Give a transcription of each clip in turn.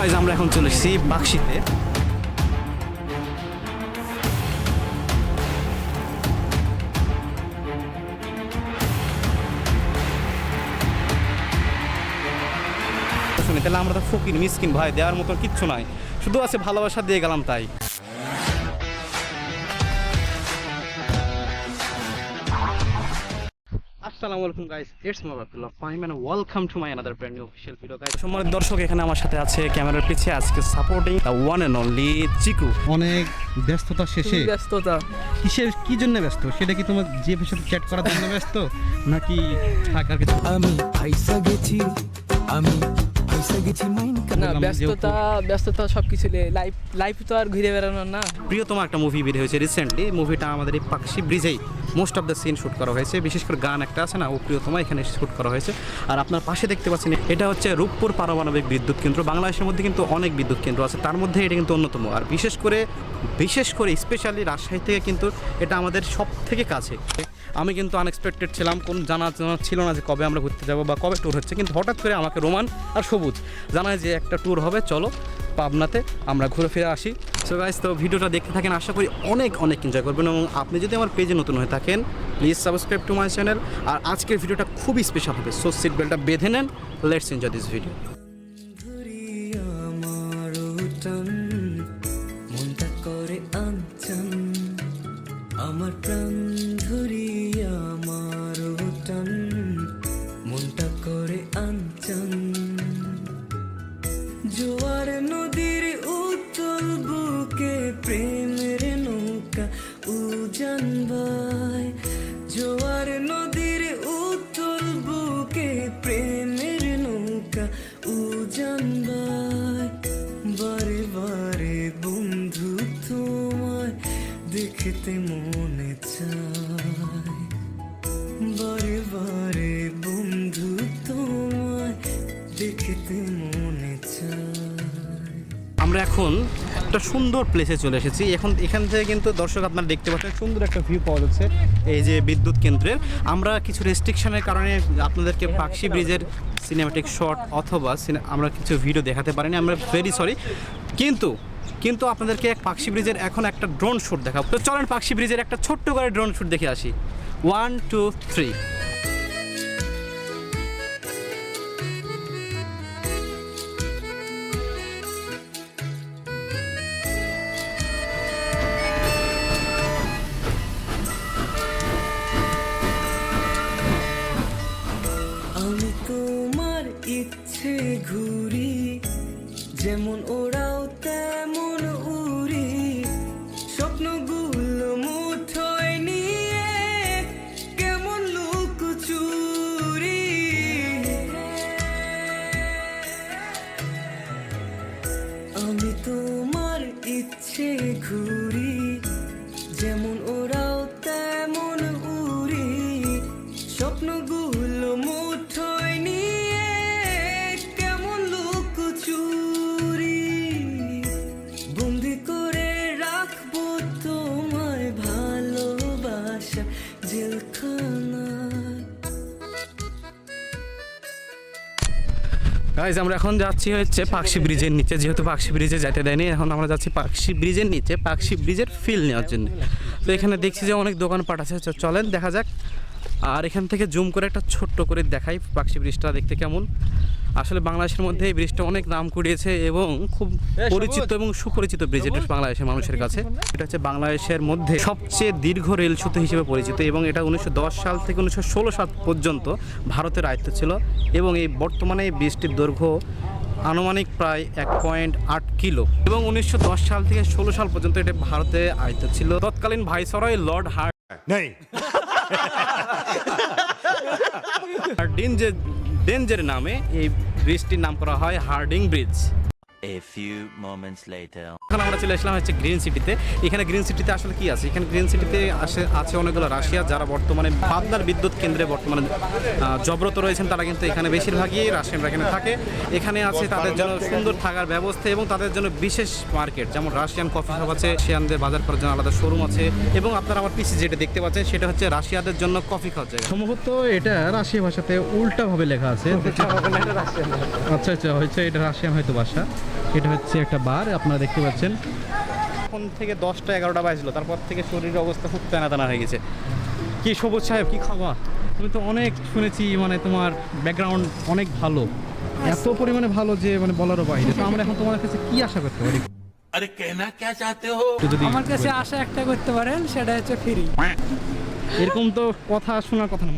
Guys আমরা এখন চলে এসেছি বাক্সিতে। তাহলে আমরা তো ফকির মিসকিন ভাই, দেওয়ার মতো কিচ্ছু নাই, শুধু আছে ভালোবাসা দিয়ে গেলাম তাই। আসসালামু আলাইকুম guys, it's Mahbubullah Fahim and welcome to my another brand new official video guys. সম্মানিত দর্শক, এখানে আমার সাথে আছে ক্যামেরার পিছে আজকে supporting the one and only Chiku. অনেক ব্যস্ততা শেষে কি জন্য ব্যস্ত, সেটা কি তোমার জিএফের সাথে চ্যাট করার জন্য ব্যস্ত নাকি টাকার কিছু? আমি পয়সা গেছি, আমি পয়সা গেছি মাইন্ড না, ব্যস্ততা সবকিছু লাইফ তো আর ঘুরে বেড়ানোর না। প্রিয়তম একটা মুভি বের হয়েছে রিসেন্টলি, মুভিটা আমাদের এই পাকশি ব্রিজেই most of the scene shoot করা হয়েছে, বিশেষ করে গান একটা আছে না, ও প্রিয়তমা এখানে শ্যুট করা হয়েছে। আর আপনার পাশে দেখতে পাচ্ছেন এটা হচ্ছে রূপপুর পারমাণবিক বিদ্যুৎ কেন্দ্র। বাংলাদেশের মধ্যে কিন্তু অনেক বিদ্যুৎ কেন্দ্র আছে, তার মধ্যে এটা কিন্তু অন্যতম। আর বিশেষ করে স্পেশালি রাজশাহী থেকে কিন্তু এটা আমাদের সব থেকে কাছে। আমি কিন্তু আনএক্সপেক্টেড ছিলাম, কোন জানা ছিল না যে কবে আমরা ঘুরতে যাব বা কবে ট্যুর হচ্ছে, কিন্তু হঠাৎ করে আমাকে রোমান আর সবুজ জানায় যে একটা ট্যুর হবে, চলো পাবনাতে আমরা ঘুরে ফিরে আসি। সো গাইস, তো ভিডিওটা দেখতে থাকেন, আশা করি অনেক এনজয় করবেন। এবং আপনি যদি আমার পেজে নতুন হয়ে থাকেন please subscribe to my channel. আর আজকের ভিডিওটা খুবই স্পেশাল হবে, সো সিট বেল্টটা বেঁধে নেন, লেটস এনজয় দিস ভিডিও। মনটা করে আনচান, আমার প্রাণ ধরিয়া আমার টান, মনটা করে আনচান। জোয়ার নদীর উতল বুকে প্রেমের নৌকা উজান ভাই, জোয়ার নদীর উতল বুকে প্রেমের নৌকা উজান ভাই। বারে বারে বন্ধু তোমায় দেখতে মনে চায়, বারে বারে বন্ধু তোমায় দেখতে মনে চায়। আমরা এখন একটা সুন্দর প্লেসে চলে এসেছি। এখান থেকে কিন্তু দর্শক আপনারা দেখতে পাচ্ছেন সুন্দর একটা ভিউ পাওয়া যাচ্ছে এই যে বিদ্যুৎ কেন্দ্রের। আমরা কিছু রেস্ট্রিকশনের কারণে আপনাদেরকে পাকশি ব্রিজের সিনেমাটিক শট অথবা আমরা কিছু ভিডিও দেখাতে পারিনি, আমরা ভেরি সরি। কিন্তু আপনাদেরকে পাকশি ব্রিজের এখন একটা ড্রোন শ্যুট দেখাবো। তো চলেন পাকশি ব্রিজের একটা ছোট্ট করে ড্রোন শ্যুট দেখে আসি। 1 2 3। আমি তোমার ইচ্ছে ঘুরি, যেমন ওরাও তেমন উড়ি, স্বপ্নগুলো মুঠোয় নিয়ে কেমন লুকোচুরি। আমি তোমার ইচ্ছে ঘুরি, যেমন ওরাও তেমন উড়ি, স্বপ্নগুলো মুঠোয় নিয়ে কেমন লুকোচুরি। বন্দি করে রাখবো তোমায় ভালোবাসা জেলখানায়। গাইজ, আমরা এখন যাচ্ছি হচ্ছে পাকশি ব্রিজের নিচে, যেহেতু পাকশি ব্রিজে যেতে দেয়নি, এখন আমরা যাচ্ছি পাকশি ব্রিজের নিচে পাকশি ব্রিজের ফিল নেওয়ার জন্য। তো এখানে দেখছি যে অনেক দোকানপাট আছে, চলেন দেখা যাক। আর এখান থেকে জুম করে একটা ছোট্ট করে দেখাই পাকশি ব্রিজটা দেখতে কেমন। আসলে বাংলাদেশের মধ্যে এই ব্রিজটা অনেক নাম কুড়িয়েছে এবং খুব পরিচিত এবং সুপরিচিত ব্রিজ এটা বাংলাদেশের মানুষের কাছে। এটা হচ্ছে বাংলাদেশের মধ্যে সবচেয়ে দীর্ঘ রেল সেতু হিসেবে পরিচিত এবং এটা 1910 সাল থেকে 1916 সাল পর্যন্ত ভারতের আয়ত্ত ছিল। এবং এই বর্তমানে এই ব্রিজটির দৈর্ঘ্য আনুমানিক প্রায় 1.8 কিলো এবং 1910 সাল থেকে 16 সাল পর্যন্ত এটা ভারতে আয়ত্ত ছিল। তৎকালীন ভাইসরয় লর্ড হার্ডিঞ্জের নামে এই ব্রিজটির নাম করা হয় herding bridge. A few moments later. এখন আমরা চলে আসলাম হচ্ছে গ্রিন সিটিতে। এখানে গ্রিন সিটিতে আসলে কি আছে, এখানে গ্রিন সিটিতে আছে অনেকগুলো রাশিয়া যারা বর্তমানে পাবনার বিদ্যুৎ কেন্দ্রে বর্তমানে জবরত রয়েছেন। তারা কিন্তু এখানে বেশিরভাগই রাশিয়ানরা এখানে থাকে। এখানে আছে তাদের জন্য সুন্দর থাকার ব্যবস্থা এবং তাদের জন্য বিশেষ মার্কেট, যেমন রাশিয়ান কফি শপ আছে, রাশিয়ানদের বাজার করার জন্য আলাদা শোরুম আছে। এবং আপনারা আমার পিছিয়ে যেটা দেখতে পাচ্ছেন সেটা হচ্ছে রাশিয়াদের জন্য কফি খাওয়ার জায়গা। সম্ভবত এটা রাশিয়া ভাষাতে উল্টা ভাবে লেখা আছে। আচ্ছা হচ্ছে এটা রাশিয়ান হয়তো ভাষা। এটা হচ্ছে একটা বার, আপনারা দেখতে পাচ্ছেন। এখন থেকে 10টা 11টা বাজলো, তারপর থেকে শরীরের অবস্থা খুব টানা টানা হয়ে গেছে। কি সবুজ সাহেব, কি খাওয়া? তুমি তো অনেক শুনেছি, মানে তোমার ব্যাকগ্রাউন্ড অনেক ভালো, এত পরিমাণে ভালো যে মানে বলারও বাইরে। তো আমরা এখন তোমার কাছে কি আশা করতে পারি? अरे कहना क्या चाहते हो? একটু যদি আমার কাছে আশা একটা করতে পারেন, সেটা হচ্ছে ফ্রি। এরকম তো কথা শোনার কথা না।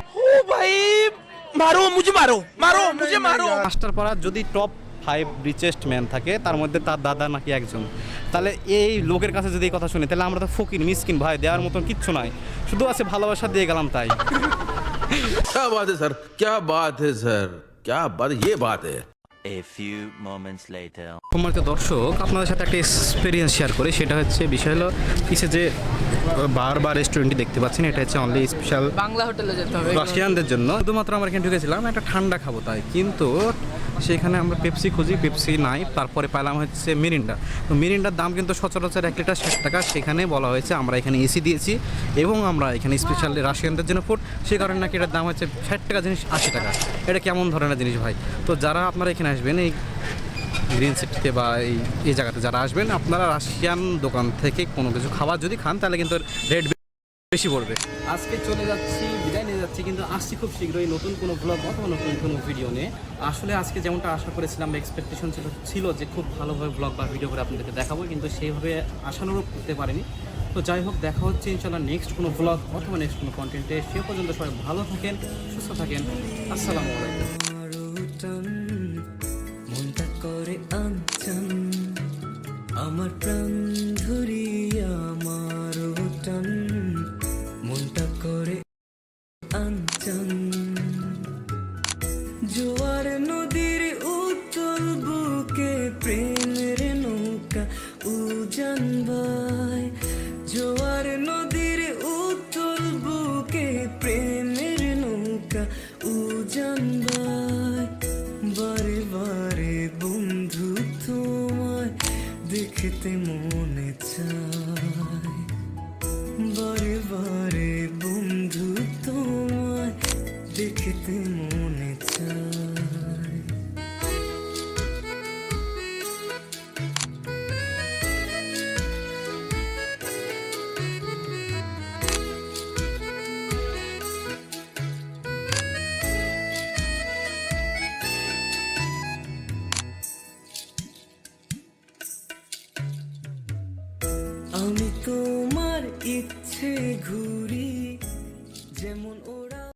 মাস্টারপাড়া যদি টপ 5 রিচেস্ট ম্যান থাকে, তার মধ্যে তার দাদা নাকি একজন, তাহলে এই লোকের কাছে যদি এই কথা শুনি, তাহলে আমরা তো ফকির মিসকিন ভাই, দেওয়ার মতন কিচ্ছু নাই, শুধু আছে ভালোবাসা দিয়ে গেলাম তাই। क्या बात है सर, क्या बात है सर, क्या बात, ये बात है। A few moments later. সম্মানিত দর্শক, আপনাদের সাথে একটা এক্সপিরিয়েন্স শেয়ার করে, সেটা হচ্ছে বিষয় হলো কিসে যে বার বা রেস্টুরেন্টটি দেখতে পাচ্ছেন, এটা হচ্ছে অনলি স্পেশাল বাংলা হোটেলে যেতে হবে। রাশিয়ানদের জন্য। শুধুমাত্র আমরা এখানে ঢুকেছিলাম একটা ঠান্ডা খাবো তাই, কিন্তু সেখানে আমরা পেপসি খুঁজি, পেপসি নাই, তারপরে পেলাম হচ্ছে মিরিন্ডা। তো মিরিন্ডার দাম কিন্তু সচরাচর 1 লিটার 60 টাকা। সেখানে বলা হয়েছে আমরা এখানে এসি দিয়েছি এবং আমরা এখানে স্পেশালি রাশিয়ানদের জন্য ফুড, সেই কারণে নাকি এটার দাম হচ্ছে 60 টাকা জিনিস 80 টাকা। এটা কেমন ধরনের জিনিস ভাই? তো যারা আপনারা এখানে আসবেন এই গ্রিন সিটিতে বা এই জায়গাতে যারা আসবেন, আপনারা রাশিয়ান দোকান থেকে কোনো কিছু খাবার যদি খান, তাহলে কিন্তু রেট বেশি পড়বে। আজকে চলে যাচ্ছি, বিদায় নিয়ে যাচ্ছি, কিন্তু আসছি খুব শীঘ্রই নতুন কোনো ব্লগ অথবা নতুন কোনো ভিডিও নিয়ে। আসলে আজকে যেমনটা আশা করেছিলাম, এক্সপেকটেশন ছিল যে খুব ভালোভাবে ব্লগ বা ভিডিও করে আপনাদেরকে দেখাবো, কিন্তু সেইভাবে আশানুরূপ করতে পারিনি। তো যাই হোক, দেখা হচ্ছে ইনশাল্লাহ নেক্সট কোনো ব্লগ অথবা নেক্সট কোনো কন্টেন্টে। সে পর্যন্ত সবাই ভালো থাকেন, সুস্থ থাকেন। আসসালামু আলাইকুম। মনটা করে আঞ্চন, আমার প্রাণ ধরিয়া আমার টান, মনটা করে আঞ্চন। জোয়ার নদীর উত্তল বুকে প্রেমের নৌকা উজান ভাই, জোয়ার নদীর উত্তল বুকে প্রেমের নৌকা উজান ভাই। বারে বারে বন্ধু তোমায় দেখতে মনে চায়, বারে বারে বন্ধু তোমায় দেখতে মনে চায়। আমি তোমার ইচ্ছে ঘুরে